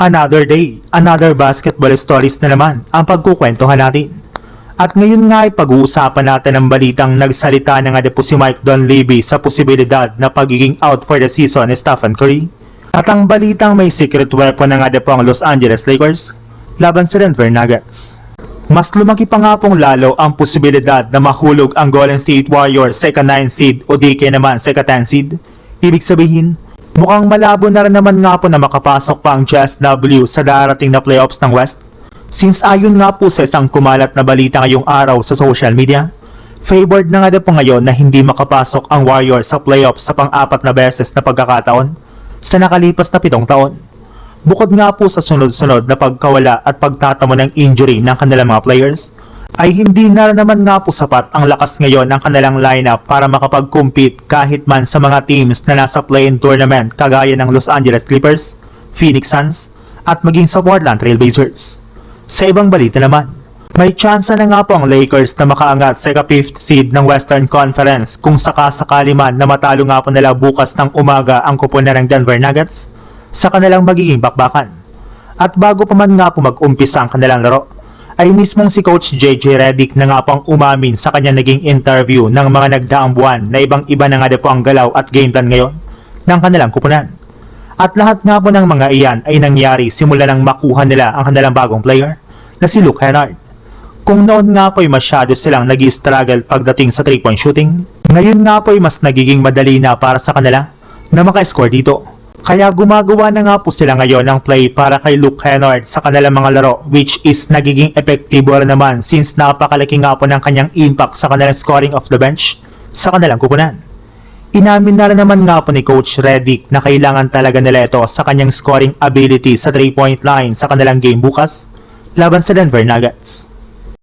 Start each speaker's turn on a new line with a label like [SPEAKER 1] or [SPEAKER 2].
[SPEAKER 1] Another day, another basketball stories na naman ang pagkukwentuhan natin. At ngayon nga ay pag-uusapan natin ang balitang nagsalita na nga po si Mike Dunleavy sa posibilidad na pagiging out for the season ni Stephen Curry. At ang balitang may secret weapon na nga po ang Los Angeles Lakers laban sa Denver Nuggets. Mas lumaki pa nga pong lalo ang posibilidad na mahulog ang Golden State Warriors sa ika-9 seed o di kaya naman sa ika-10 seed. Ibig sabihin, mukhang malabo na rin naman nga po na makapasok pa ang JSW sa darating na playoffs ng West. Since ayon nga po sa isang kumalat na balita ngayong araw sa social media, favored na nga po ngayon na hindi makapasok ang Warriors sa playoffs sa pang-apat na beses na pagkakataon sa nakalipas na 7 taon. Bukod nga po sa sunod-sunod na pagkawala at pagtatamo ng injury ng kanilang mga players, ay hindi na naman nga po sapat ang lakas ngayon ng kanilang lineup para makapag-compete kahit man sa mga teams na nasa play-in tournament kagaya ng Los Angeles Clippers, Phoenix Suns, at maging sa Portland Trail Blazers. Sa ibang balita naman, may tsansa na nga po ang Lakers na makaangat sa ika-5th seed ng Western Conference kung sakasakali man na matalo nga po nila bukas ng umaga ang kupunan ng Denver Nuggets sa kanilang magiging bakbakan. At bago pa man nga po mag-umpisa ang kanilang laro, ay mismong si Coach JJ Redick na nga po ang umamin sa kanyang naging interview ng mga nagdaang buwan na ibang-iba na nga po ang galaw at game plan ngayon ng kanilang kupunan. At lahat nga po ng mga iyan ay nangyari simula nang makuha nila ang kanilang bagong player na si Luke Kennard. Kung noon nga po ay masyado silang nag-struggle pagdating sa 3-point shooting, ngayon nga po ay mas nagiging madali na para sa kanila na maka-score dito. Kaya gumagawa na nga po sila ngayon ng play para kay Luke Kennard sa kanilang mga laro, which is nagiging epektibo rin naman since napakalaki nga po ng kanyang impact sa kanilang scoring off the bench sa kanilang kupunan. Inamin na rin naman nga po ni Coach Redick na kailangan talaga nila ito sa kanyang scoring ability sa 3-point line sa kanilang game bukas laban sa Denver Nuggets.